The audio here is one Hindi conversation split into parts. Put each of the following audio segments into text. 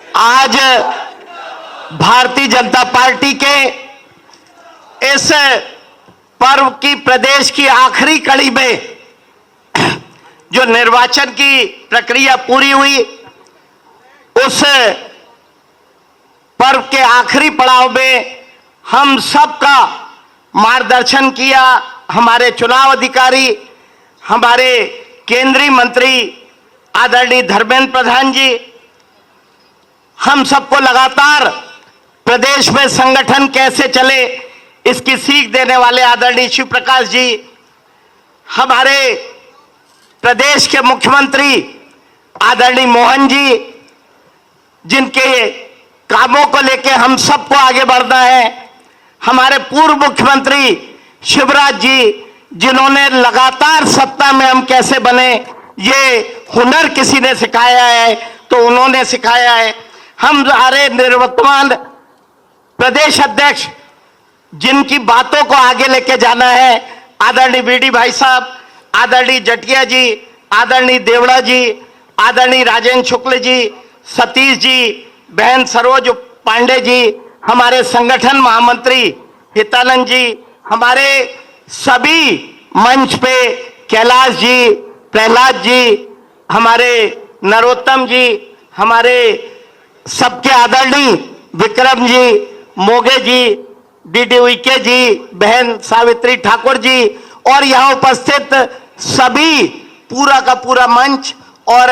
आज भारतीय जनता पार्टी के इस पर्व की प्रदेश की आखिरी कड़ी में जो निर्वाचन की प्रक्रिया पूरी हुई, उस पर्व के आखिरी पड़ाव में हम सबका मार्गदर्शन किया हमारे चुनाव अधिकारी, हमारे केंद्रीय मंत्री आदरणीय धर्मेंद्र प्रधान जी। हम सबको लगातार प्रदेश में संगठन कैसे चले इसकी सीख देने वाले आदरणीय शिव प्रकाश जी, हमारे प्रदेश के मुख्यमंत्री आदरणीय मोहन जी, जिनके कामों को लेकर हम सबको आगे बढ़ना है, हमारे पूर्व मुख्यमंत्री शिवराज जी, जिन्होंने लगातार सत्ता में हम कैसे बने ये हुनर किसी ने सिखाया है तो उन्होंने सिखाया है। हम हमारे निवर्तमान प्रदेश अध्यक्ष जिनकी बातों को आगे लेके जाना है, आदरणीय बीडी भाई साहब, आदरणीय जटिया जी, आदरणीय देवड़ा जी, आदरणीय राजेंद्र शुक्ल जी, सतीश जी, बहन सरोज पांडे जी, हमारे संगठन महामंत्री हितानंद जी, हमारे सभी मंच पे कैलाश जी, प्रहलाद जी, हमारे नरोत्तम जी, हमारे सबके आदरणीय विक्रम जी, मोगे जी, डीडी उइके जी, बहन सावित्री ठाकुर जी और यहाँ उपस्थित सभी पूरा का पूरा मंच और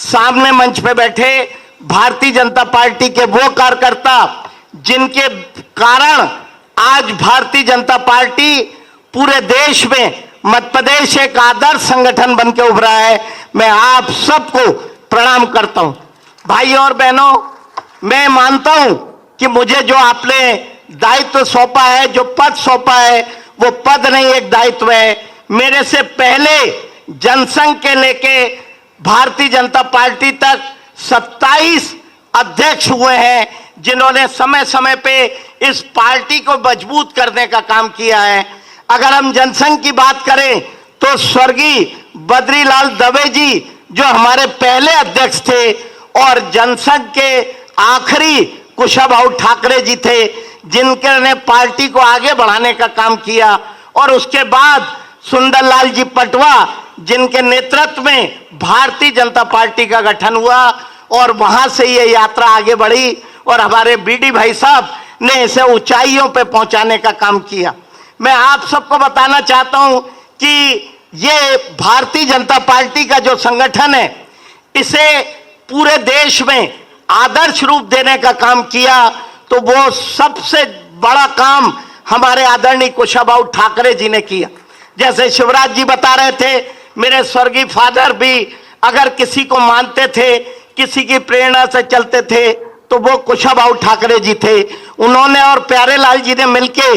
सामने मंच पे बैठे भारतीय जनता पार्टी के वो कार्यकर्ता जिनके कारण आज भारतीय जनता पार्टी पूरे देश में मध्य प्रदेश एक आदर्श संगठन बन के उभरा है। मैं आप सबको प्रणाम करता हूं। भाई और बहनों, मैं मानता हूं कि मुझे जो आपने दायित्व सौंपा है, जो पद सौंपा है, वो पद नहीं एक दायित्व है। मेरे से पहले जनसंघ के लेके भारतीय जनता पार्टी तक 27 अध्यक्ष हुए हैं जिन्होंने समय समय पे इस पार्टी को मजबूत करने का काम किया है। अगर हम जनसंघ की बात करें तो स्वर्गीय बद्रीलाल दवे जी जो हमारे पहले अध्यक्ष थे और जनसंघ के आखिरी कुशाभाऊ ठाकरे जी थे जिनके ने पार्टी को आगे बढ़ाने का काम किया, और उसके बाद सुंदरलाल जी पटवा जिनके नेतृत्व में भारतीय जनता पार्टी का गठन हुआ और वहां से ये यात्रा आगे बढ़ी और हमारे बीडी भाई साहब ने इसे ऊंचाइयों पे पहुंचाने का काम किया। मैं आप सबको बताना चाहता हूं कि ये भारतीय जनता पार्टी का जो संगठन है, इसे पूरे देश में आदर्श रूप देने का काम किया तो वो सबसे बड़ा काम हमारे आदरणीय कुशाभाऊ ठाकरे जी ने किया। जैसे शिवराज जी बता रहे थे, मेरे स्वर्गीय फादर भी अगर किसी को मानते थे, किसी की प्रेरणा से चलते थे तो वो कुशाभाऊ ठाकरे जी थे। उन्होंने और प्यारेलाल जी ने मिलके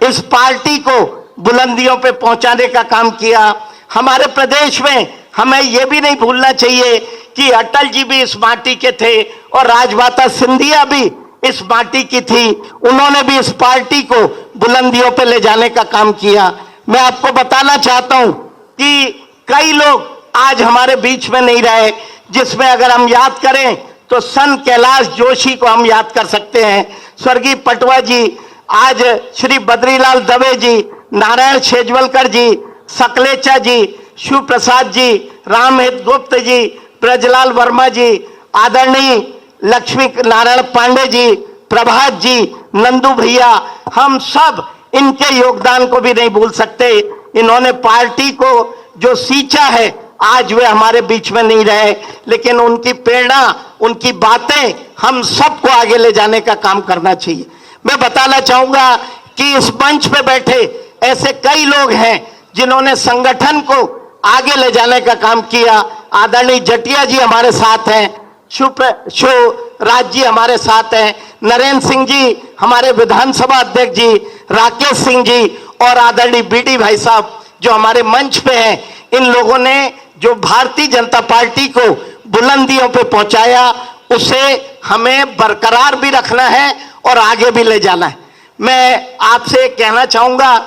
इस पार्टी को बुलंदियों पे पहुंचाने का काम किया। हमारे प्रदेश में हमें यह भी नहीं भूलना चाहिए कि अटल जी भी इस माटी के थे और राजमाता सिंधिया भी इस माटी की थी। उन्होंने भी इस पार्टी को बुलंदियों पे ले जाने का काम किया। मैं आपको बताना चाहता हूं कि कई लोग आज हमारे बीच में नहीं रहे, जिसमें अगर हम याद करें तो संत कैलाश जोशी को हम याद कर सकते हैं, स्वर्गीय पटवा जी, आज श्री बद्रीलाल दवे जी, नारायण शेजवलकर जी, सकलेचा जी, शिव प्रसाद जी, रामहित गुप्त जी, ब्रजलाल वर्मा जी, आदरणीय लक्ष्मी नारायण पांडे जी, प्रभात जी, नंदू भैया, हम सब इनके योगदान को भी नहीं भूल सकते। इन्होंने पार्टी को जो सींचा है, आज वे हमारे बीच में नहीं रहे, लेकिन उनकी प्रेरणा, उनकी बातें हम सबको आगे ले जाने का काम करना चाहिए। मैं बताना चाहूंगा कि इस मंच पे बैठे ऐसे कई लोग हैं जिन्होंने संगठन को आगे ले जाने का काम किया। आदरणीय जटिया जी हमारे साथ हैं, शिवराज जी हमारे साथ हैं, नरेंद्र सिंह जी हमारे विधानसभा अध्यक्ष जी, राकेश सिंह जी और आदरणीय बीडी भाई साहब जो हमारे मंच पे हैं, इन लोगों ने जो भारतीय जनता पार्टी को बुलंदियों पे पहुंचाया, उसे हमें बरकरार भी रखना है और आगे भी ले जाना है। मैं आपसे कहना चाहूंगा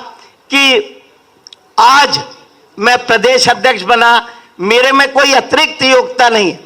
कि आज मैं प्रदेश अध्यक्ष बना, मेरे में कोई अतिरिक्त योग्यता नहीं है।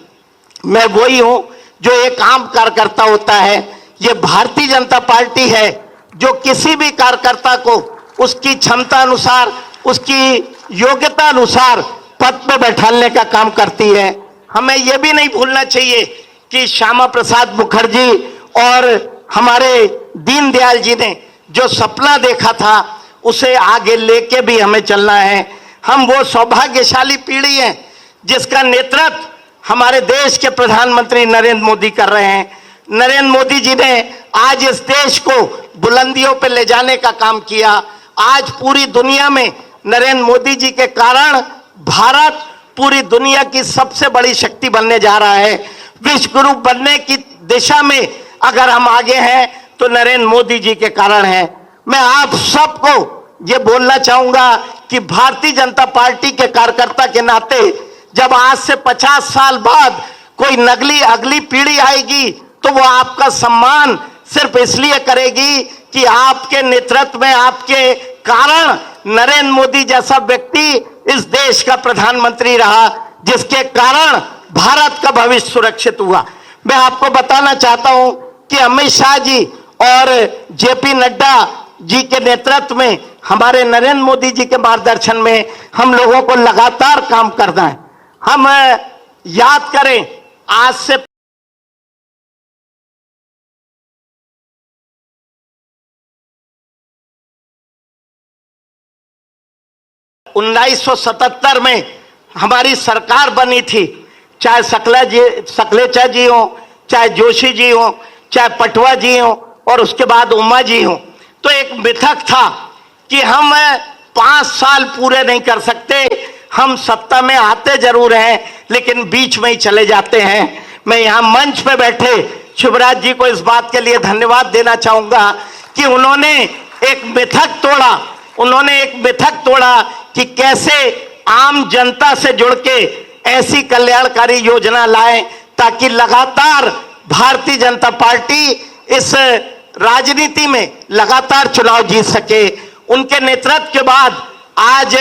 मैं वही हूं जो एक आम कार्यकर्ता होता है। ये भारतीय जनता पार्टी है जो किसी भी कार्यकर्ता को उसकी क्षमता अनुसार, उसकी योग्यता अनुसार पद पे बैठाने का काम करती है। हमें यह भी नहीं भूलना चाहिए कि श्यामा प्रसाद मुखर्जी और हमारे दीनदयाल जी ने जो सपना देखा था, उसे आगे लेके भी हमें चलना है। हम वो सौभाग्यशाली पीढ़ी हैं जिसका नेतृत्व हमारे देश के प्रधानमंत्री नरेंद्र मोदी कर रहे हैं। नरेंद्र मोदी जी ने आज इस देश को बुलंदियों पर ले जाने का काम किया। आज पूरी दुनिया में नरेंद्र मोदी जी के कारण भारत पूरी दुनिया की सबसे बड़ी शक्ति बनने जा रहा है। विश्व गुरु बनने की दिशा में अगर हम आगे हैं तो नरेंद्र मोदी जी के कारण है। मैं आप सबको ये बोलना चाहूंगा कि भारतीय जनता पार्टी के कार्यकर्ता के नाते जब आज से 50 साल बाद कोई अगली पीढ़ी आएगी तो वो आपका सम्मान सिर्फ इसलिए करेगी कि आपके नेतृत्व में, आपके कारण नरेंद्र मोदी जैसा व्यक्ति इस देश का प्रधानमंत्री रहा, जिसके कारण भारत का भविष्य सुरक्षित हुआ। मैं आपको बताना चाहता हूं कि अमित शाह जी और जेपी नड्डा जी के नेतृत्व में, हमारे नरेंद्र मोदी जी के मार्गदर्शन में हम लोगों को लगातार काम करना है। हम याद करें, आज से 1977 में हमारी सरकार बनी थी। चाहे सकलेचा जी हो, चाहे जोशी जी हो, चाहे पटवा जी हो और उसके बाद उमा जी हो, तो एक मिथक था कि हम 5 साल पूरे नहीं कर सकते, हम सत्ता में आते जरूर हैं लेकिन बीच में ही चले जाते हैं। मैं यहां मंच पे बैठे शिवराज जी को इस बात के लिए धन्यवाद देना चाहूंगा कि उन्होंने एक मिथक तोड़ा कि कैसे आम जनता से जुड़ के ऐसी कल्याणकारी योजना लाएं ताकि लगातार भारतीय जनता पार्टी इस राजनीति में लगातार चुनाव जीत सके। उनके नेतृत्व के बाद आज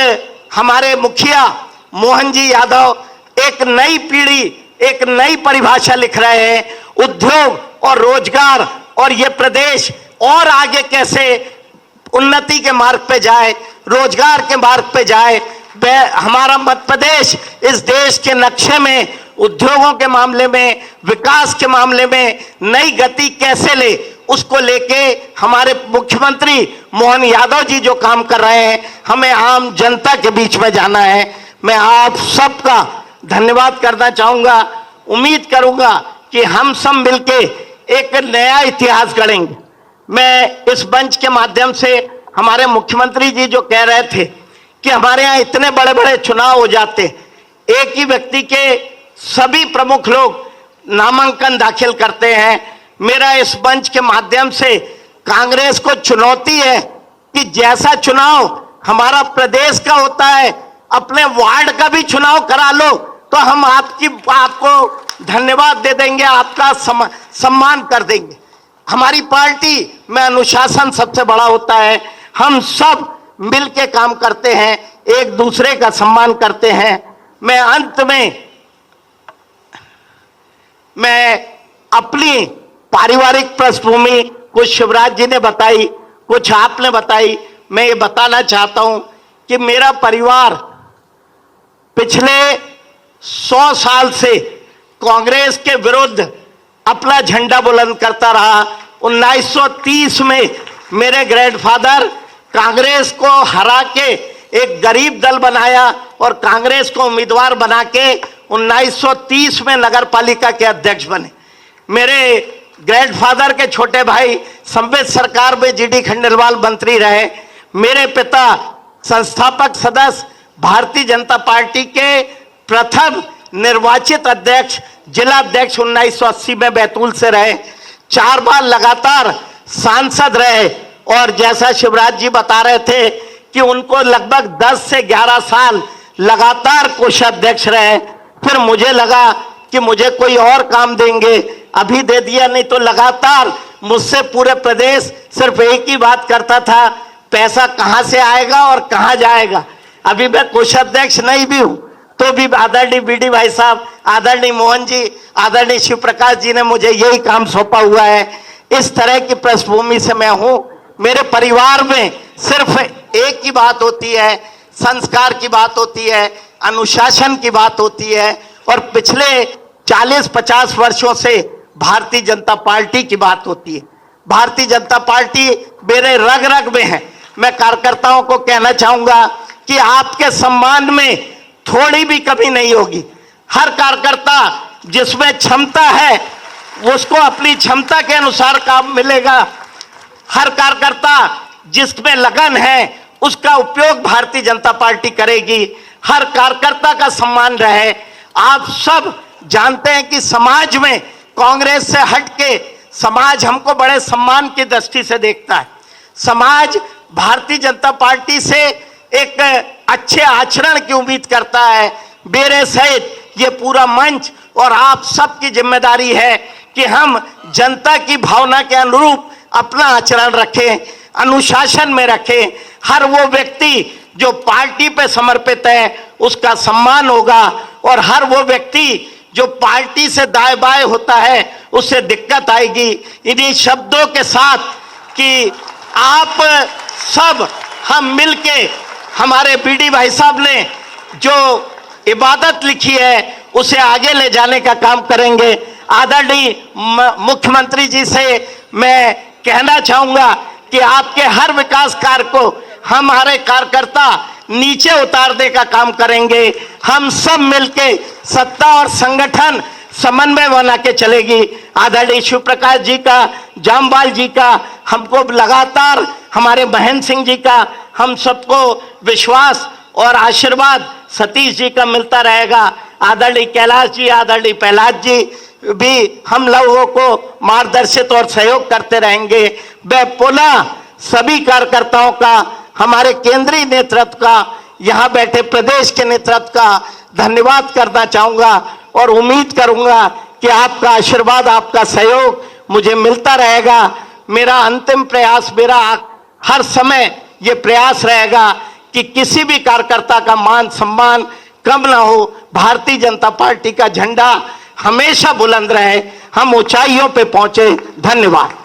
हमारे मुखिया मोहन जी यादव एक नई पीढ़ी, एक नई परिभाषा लिख रहे हैं उद्योग और रोजगार, और ये प्रदेश और आगे कैसे उन्नति के मार्ग पे जाए, रोजगार के मार्ग पे जाए। हमारा मध्य प्रदेश इस देश के नक्शे में उद्योगों के मामले में, विकास के मामले में नई गति कैसे ले, उसको लेके हमारे मुख्यमंत्री मोहन यादव जी जो काम कर रहे हैं, हमें आम जनता के बीच में जाना है। मैं आप सबका धन्यवाद करना चाहूंगा। उम्मीद करूंगा कि हम सब मिलके एक नया इतिहास गढ़ेंगे। मैं इस मंच के माध्यम से हमारे मुख्यमंत्री जी जो कह रहे थे कि हमारे यहाँ इतने बड़े बड़े चुनाव हो जाते, एक ही व्यक्ति के सभी प्रमुख लोग नामांकन दाखिल करते हैं। मेरा इस मंच के माध्यम से कांग्रेस को चुनौती है कि जैसा चुनाव हमारा प्रदेश का होता है, अपने वार्ड का भी चुनाव करा लो तो हम आपको धन्यवाद दे देंगे, आपका सम्मान कर देंगे। हमारी पार्टी में अनुशासन सबसे बड़ा होता है। हम सब मिल के काम करते हैं, एक दूसरे का सम्मान करते हैं। मैं अंत में अपनी पारिवारिक पृष्ठभूमि कुछ शिवराज जी ने बताई, कुछ आपने बताई। मैं ये बताना चाहता हूं कि मेरा परिवार पिछले 100 साल से कांग्रेस के विरुद्ध अपना झंडा बुलंद करता रहा। 1930 में मेरे ग्रैंडफादर कांग्रेस को हरा के एक गरीब दल बनाया और कांग्रेस को उम्मीदवार बना के 1930 में नगर पालिका के अध्यक्ष बने। मेरे ग्रैंडफादर के छोटे भाई संवित सरकार में जीडी खंडेलवाल मंत्री रहे। मेरे पिता संस्थापक सदस्य, भारतीय जनता पार्टी के प्रथम निर्वाचित अध्यक्ष, जिला अध्यक्ष 1980 में बैतूल से रहे। 4 बार लगातार सांसद रहे और जैसा शिवराज जी बता रहे थे कि उनको लगभग 10 से 11 साल लगातार कोषाध्यक्ष रहे। फिर मुझे लगा कि मुझे कोई और काम देंगे, अभी दे दिया, नहीं तो लगातार मुझसे पूरे प्रदेश सिर्फ एक ही बात करता था, पैसा कहां से आएगा और कहां जाएगा। अभी मैं कोषाध्यक्ष नहीं भी हूं तो भी आदरणीय बीडी भाई साहब, आदरणीय मोहन जी, आदरणीय शिव प्रकाश जी ने मुझे यही काम सौंपा हुआ है। इस तरह की पृष्ठभूमि से मैं हूं। मेरे परिवार में सिर्फ एक ही बात होती है, संस्कार की बात होती है, अनुशासन की बात होती है, और पिछले 40-50 वर्षों से भारतीय जनता पार्टी की बात होती है। भारतीय जनता पार्टी मेरे रग रग में है। मैं कार्यकर्ताओं को कहना चाहूंगा कि आपके सम्मान में थोड़ी भी कमी नहीं होगी। हर कार्यकर्ता जिसमें क्षमता है उसको अपनी क्षमता के अनुसार काम मिलेगा। हर कार्यकर्ता जिसमें लगन है उसका उपयोग भारतीय जनता पार्टी करेगी। हर कार्यकर्ता का सम्मान रहे। आप सब जानते हैं कि समाज में कांग्रेस से हटके समाज हमको बड़े सम्मान की दृष्टि से देखता है। समाज भारतीय जनता पार्टी से एक अच्छे आचरण की उम्मीद करता है। मेरे सहित ये पूरा मंच और आप सबकी जिम्मेदारी है कि हम जनता की भावना के अनुरूप अपना आचरण रखें, अनुशासन में रखें। हर वो व्यक्ति जो पार्टी पे समर्पित है उसका सम्मान होगा, और हर वो व्यक्ति जो पार्टी से दाएं बाएं होता है उससे दिक्कत आएगी। इन्हीं शब्दों के साथ कि आप सब हम मिलके हमारे बीडी भाई साहब ने जो इबादत लिखी है उसे आगे ले जाने का काम करेंगे। आदरणीय मुख्यमंत्री जी से मैं कहना चाहूंगा कि आपके हर विकास कार्य को हमारे कार्यकर्ता नीचे उतारने का काम करेंगे। हम सब मिलके सत्ता और संगठन समन्वय बना के चलेगी। आदरणीय शिव प्रकाश जी का, जामवाल जी का, हमको लगातार हमारे महेंद्र सिंह जी का, हम सबको विश्वास और आशीर्वाद सतीश जी का मिलता रहेगा। आदरणीय कैलाश जी, आदरणीय प्रहलाद जी भी हम लोगों को मार्गदर्शित और सहयोग करते रहेंगे। मैं पुनः सभी कार्यकर्ताओं का, हमारे केंद्रीय नेतृत्व का, यहाँ बैठे प्रदेश के नेतृत्व का धन्यवाद करना चाहूंगा और उम्मीद करूंगा कि आपका आशीर्वाद, आपका सहयोग मुझे मिलता रहेगा। मेरा अंतिम प्रयास, मेरा हर समय ये प्रयास रहेगा कि किसी भी कार्यकर्ता का मान सम्मान कम ना हो। भारतीय जनता पार्टी का झंडा हमेशा बुलंद रहे, हम ऊंचाइयों पे पहुंचे। धन्यवाद।